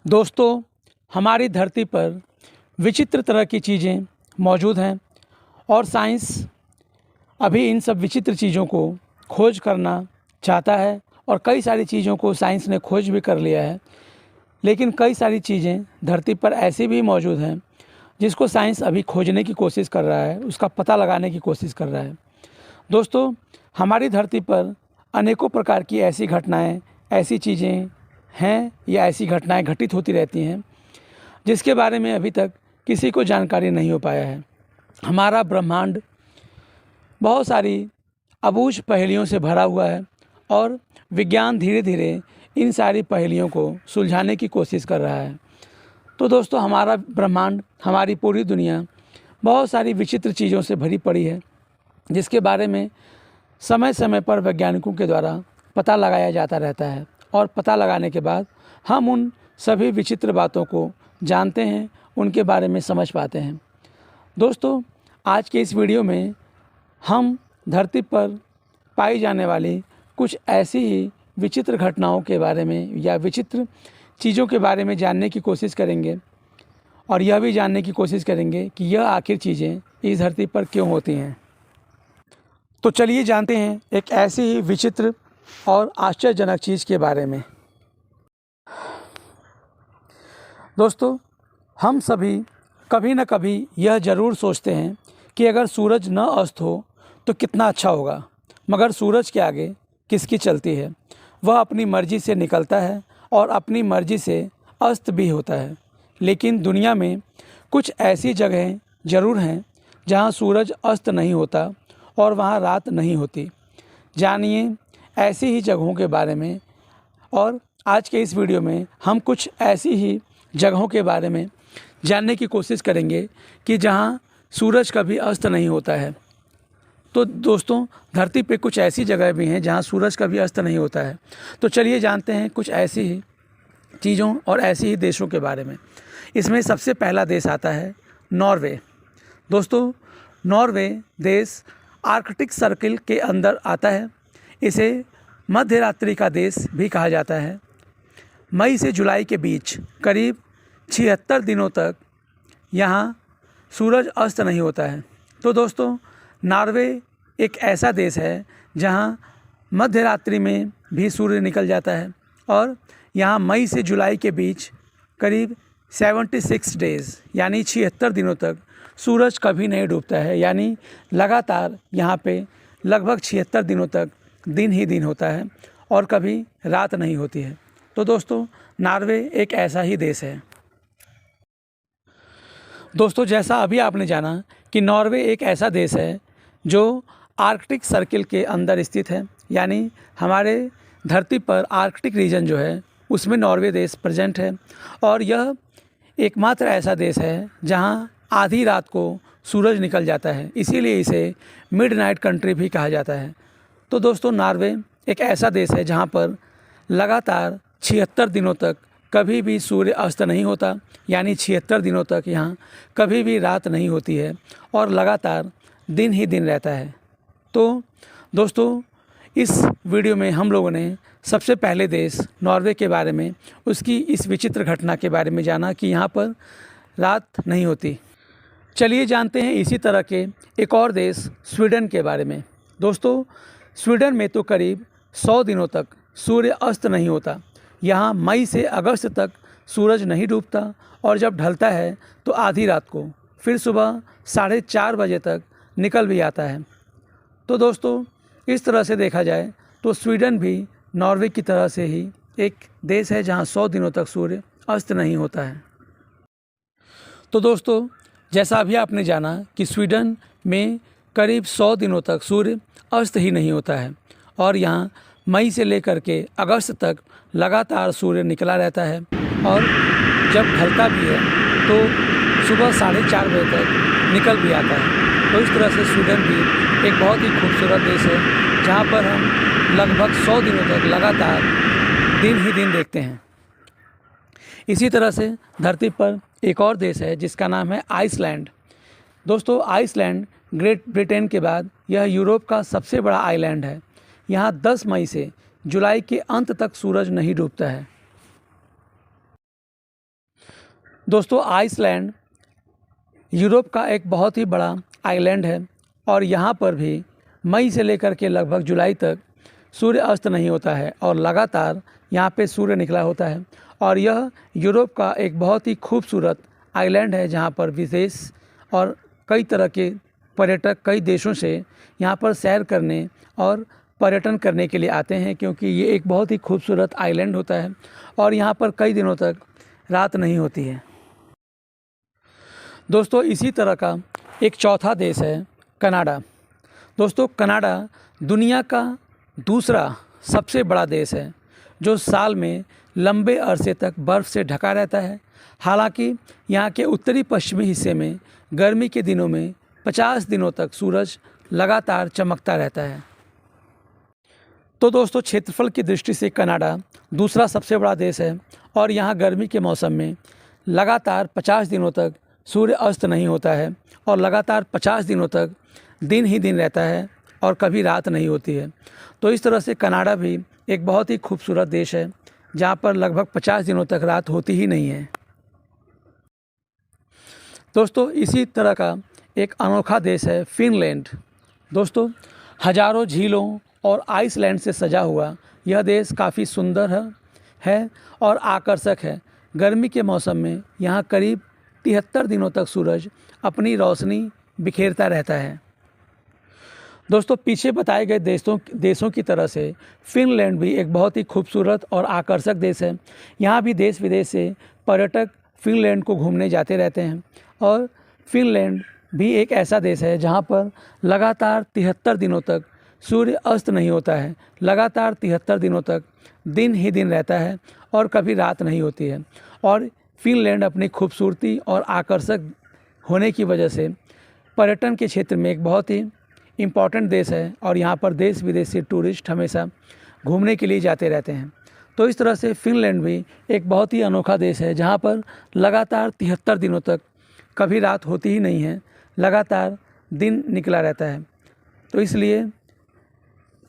दोस्तों, हमारी धरती पर विचित्र तरह की चीज़ें मौजूद हैं और साइंस अभी इन सब विचित्र चीज़ों को खोज करना चाहता है और कई सारी चीज़ों को साइंस ने खोज भी कर लिया है। लेकिन कई सारी चीज़ें धरती पर ऐसी भी मौजूद हैं जिसको साइंस अभी खोजने की कोशिश कर रहा है, उसका पता लगाने की कोशिश कर रहा है। दोस्तों, हमारी धरती पर अनेकों प्रकार की ऐसी घटनाएं, ऐसी चीज़ें हैं या ऐसी घटनाएं घटित होती रहती हैं जिसके बारे में अभी तक किसी को जानकारी नहीं हो पाया है। हमारा ब्रह्मांड बहुत सारी अबूझ पहेलियों से भरा हुआ है और विज्ञान धीरे धीरे इन सारी पहेलियों को सुलझाने की कोशिश कर रहा है। तो दोस्तों, हमारा ब्रह्मांड, हमारी पूरी दुनिया बहुत सारी विचित्र चीज़ों से भरी पड़ी है जिसके बारे में समय समय पर वैज्ञानिकों के द्वारा पता लगाया जाता रहता है और पता लगाने के बाद हम उन सभी विचित्र बातों को जानते हैं, उनके बारे में समझ पाते हैं। दोस्तों, आज के इस वीडियो में हम धरती पर पाई जाने वाली कुछ ऐसी ही विचित्र घटनाओं के बारे में या विचित्र चीज़ों के बारे में जानने की कोशिश करेंगे और यह भी जानने की कोशिश करेंगे कि यह आखिर चीज़ें इस धरती पर क्यों होती हैं। तो चलिए जानते हैं एक ऐसी ही विचित्र और आश्चर्यजनक चीज़ के बारे में। दोस्तों, हम सभी कभी न कभी यह ज़रूर सोचते हैं कि अगर सूरज न अस्त हो तो कितना अच्छा होगा, मगर सूरज के आगे किसकी चलती है। वह अपनी मर्ज़ी से निकलता है और अपनी मर्ज़ी से अस्त भी होता है। लेकिन दुनिया में कुछ ऐसी जगहें ज़रूर हैं जहां सूरज अस्त नहीं होता और वहां रात नहीं होती। जानिए ऐसी ही जगहों के बारे में, और आज के इस वीडियो में हम कुछ ऐसी ही जगहों के बारे में जानने की कोशिश करेंगे कि जहां सूरज कभी अस्त नहीं होता है। तो दोस्तों, धरती पे कुछ ऐसी जगह भी हैं जहां सूरज कभी अस्त नहीं होता है। तो चलिए जानते हैं कुछ ऐसी ही चीज़ों और ऐसे ही देशों के बारे में। इसमें सबसे पहला देश आता है नॉर्वे। दोस्तों, नॉर्वे देश आर्कटिक सर्किल के अंदर आता है। इसे मध्य रात्रि का देश भी कहा जाता है। मई से जुलाई के बीच करीब 76 दिनों तक यहाँ सूरज अस्त नहीं होता है। तो दोस्तों, नॉर्वे एक ऐसा देश है जहाँ मध्य रात्रि में भी सूर्य निकल जाता है और यहाँ मई से जुलाई के बीच करीब 76 डेज़ यानी 76 दिनों तक सूरज कभी नहीं डूबता है। यानी लगातार यहाँ पे लगभग 76 दिनों तक दिन ही दिन होता है और कभी रात नहीं होती है। तो दोस्तों, नॉर्वे एक ऐसा ही देश है। दोस्तों, जैसा अभी आपने जाना कि नॉर्वे एक ऐसा देश है जो आर्कटिक सर्किल के अंदर स्थित है। यानी हमारे धरती पर आर्कटिक रीजन जो है उसमें नॉर्वे देश प्रेजेंट है और यह एकमात्र ऐसा देश है जहां आधी रात को सूरज निकल जाता है। इसीलिए इसे मिडनाइट कंट्री भी कहा जाता है। तो दोस्तों, नॉर्वे एक ऐसा देश है जहां पर लगातार 76 दिनों तक कभी भी सूर्य अस्त नहीं होता। यानी 76 दिनों तक यहाँ कभी भी रात नहीं होती है और लगातार दिन ही दिन रहता है। तो दोस्तों, इस वीडियो में हम लोगों ने सबसे पहले देश नॉर्वे के बारे में, उसकी इस विचित्र घटना के बारे में जाना कि यहाँ पर रात नहीं होती। चलिए जानते हैं इसी तरह के एक और देश स्वीडन के बारे में। दोस्तों, स्वीडन में तो करीब 100 दिनों तक सूर्य अस्त नहीं होता। यहाँ मई से अगस्त तक सूरज नहीं डूबता और जब ढलता है तो आधी रात को, फिर सुबह 4:30 बजे तक निकल भी आता है। तो दोस्तों, इस तरह से देखा जाए तो स्वीडन भी नॉर्वे की तरह से ही एक देश है जहाँ 100 दिनों तक सूर्य अस्त नहीं होता है। तो दोस्तों, जैसा अभी आपने जाना कि स्वीडन में करीब 100 दिनों तक सूर्य अस्त ही नहीं होता है और यहाँ मई से लेकर के अगस्त तक लगातार सूर्य निकला रहता है और जब ढलता भी है तो सुबह 4:30 बजे तक निकल भी आता है। तो इस तरह से स्वीडन भी एक बहुत ही खूबसूरत देश है जहाँ पर हम लगभग 100 दिनों तक लगातार दिन ही दिन देखते हैं। इसी तरह से धरती पर एक और देश है जिसका नाम है आइसलैंड। दोस्तों, आइसलैंड ग्रेट ब्रिटेन के बाद यह यूरोप का सबसे बड़ा आइलैंड है। यहाँ 10 मई से जुलाई के अंत तक सूरज नहीं डूबता है। दोस्तों आइसलैंड यूरोप का एक बहुत ही बड़ा आइलैंड है और यहाँ पर भी मई से लेकर के लगभग जुलाई तक सूर्य अस्त नहीं होता है और लगातार यहाँ पे सूर्य निकला होता है। और यह यूरोप का एक बहुत ही खूबसूरत आइलैंड है जहाँ पर विदेश और कई तरह के पर्यटक कई देशों से यहाँ पर सैर करने और पर्यटन करने के लिए आते हैं, क्योंकि ये एक बहुत ही खूबसूरत आइलैंड होता है और यहाँ पर कई दिनों तक रात नहीं होती है। दोस्तों इसी तरह का एक चौथा देश है कनाडा। दोस्तों कनाडा दुनिया का दूसरा सबसे बड़ा देश है जो साल में लंबे अरसे तक बर्फ़ से ढका रहता है। हालांकि यहाँ के उत्तरी पश्चिमी हिस्से में गर्मी के दिनों में 50 दिनों तक सूरज लगातार चमकता रहता है। तो दोस्तों क्षेत्रफल की दृष्टि से कनाडा दूसरा सबसे बड़ा देश है और यहाँ गर्मी के मौसम में लगातार 50 दिनों तक सूर्य अस्त नहीं होता है और लगातार 50 दिनों तक दिन ही दिन रहता है और कभी रात नहीं होती है। तो इस तरह से कनाडा भी एक बहुत ही खूबसूरत देश है जहाँ पर लगभग 50 दिनों तक रात होती ही नहीं है। दोस्तों इसी तरह का एक अनोखा देश है फिनलैंड। दोस्तों हजारों झीलों और आइसलैंड से सजा हुआ यह देश काफ़ी सुंदर है और आकर्षक है। गर्मी के मौसम में यहाँ करीब 73 दिनों तक सूरज अपनी रोशनी बिखेरता रहता है। दोस्तों पीछे बताए गए देशों की तरह से फिनलैंड भी एक बहुत ही खूबसूरत और आकर्षक देश है। यहाँ भी देश विदेश से पर्यटक फिनलैंड को घूमने जाते रहते हैं और फिनलैंड भी एक ऐसा देश है जहाँ पर लगातार 73 दिनों तक सूर्य अस्त नहीं होता है। लगातार 73 दिनों तक दिन ही दिन रहता है और कभी रात नहीं होती है। और फिनलैंड अपनी खूबसूरती और आकर्षक होने की वजह से पर्यटन के क्षेत्र में एक बहुत ही इम्पॉर्टेंट देश है और यहाँ पर देश विदेश से टूरिस्ट हमेशा घूमने के लिए जाते रहते हैं। तो इस तरह से फिनलैंड भी एक बहुत ही अनोखा देश है जहाँ पर लगातार 73 दिनों तक कभी रात होती ही नहीं है, लगातार दिन निकला रहता है। तो इसलिए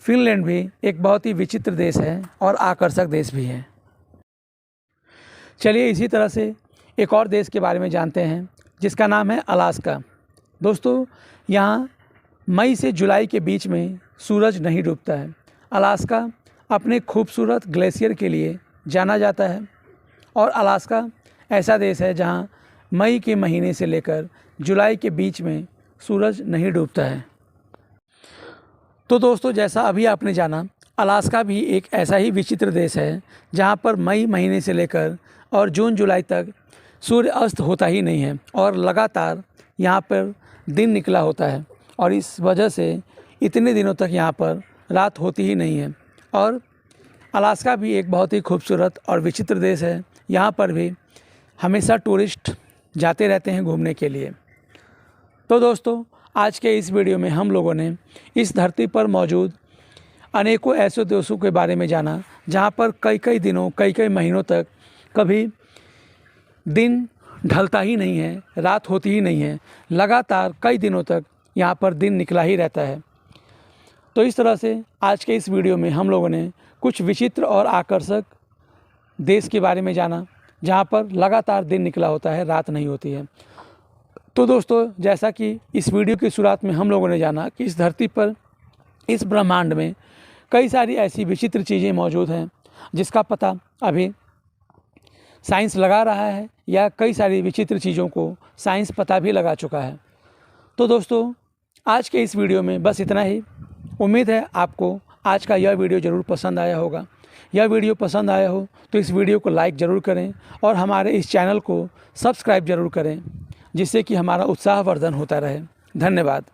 फिनलैंड भी एक बहुत ही विचित्र देश है और आकर्षक देश भी है। चलिए इसी तरह से एक और देश के बारे में जानते हैं जिसका नाम है अलास्का। दोस्तों यहाँ मई से जुलाई के बीच में सूरज नहीं डूबता है। अलास्का अपने खूबसूरत ग्लेशियर के लिए जाना जाता है और अलास्का ऐसा देश है जहाँ मई के महीने से लेकर जुलाई के बीच में सूरज नहीं डूबता है। तो दोस्तों जैसा अभी आपने जाना, अलास्का भी एक ऐसा ही विचित्र देश है जहाँ पर मई महीने से लेकर और जून जुलाई तक सूर्य अस्त होता ही नहीं है और लगातार यहाँ पर दिन निकला होता है और इस वजह से इतने दिनों तक यहाँ पर रात होती ही नहीं है। और अलास्का भी एक बहुत ही खूबसूरत और विचित्र देश है। यहाँ पर भी हमेशा टूरिस्ट जाते रहते हैं घूमने के लिए। तो दोस्तों आज के इस वीडियो में हम लोगों ने इस धरती पर मौजूद अनेकों ऐसे देशों के बारे में जाना जहाँ पर कई कई दिनों कई महीनों तक कभी दिन ढलता ही नहीं है, रात होती ही नहीं है, लगातार कई दिनों तक यहाँ पर दिन निकला ही रहता है। तो इस तरह से आज के इस वीडियो में हम लोगों ने कुछ विचित्र और आकर्षक देश के बारे में जाना जहाँ पर लगातार दिन निकला होता है, रात नहीं होती है। तो दोस्तों जैसा कि इस वीडियो की शुरुआत में हम लोगों ने जाना कि इस धरती पर इस ब्रह्मांड में कई सारी ऐसी विचित्र चीज़ें मौजूद हैं जिसका पता अभी साइंस लगा रहा है या कई सारी विचित्र चीज़ों को साइंस पता भी लगा चुका है। तो दोस्तों आज के इस वीडियो में बस इतना ही। उम्मीद है आपको आज का यह वीडियो ज़रूर पसंद आया होगा। यह वीडियो पसंद आया हो तो इस वीडियो को लाइक ज़रूर करें और हमारे इस चैनल को सब्सक्राइब ज़रूर करें जिससे कि हमारा उत्साहवर्धन होता रहे। धन्यवाद।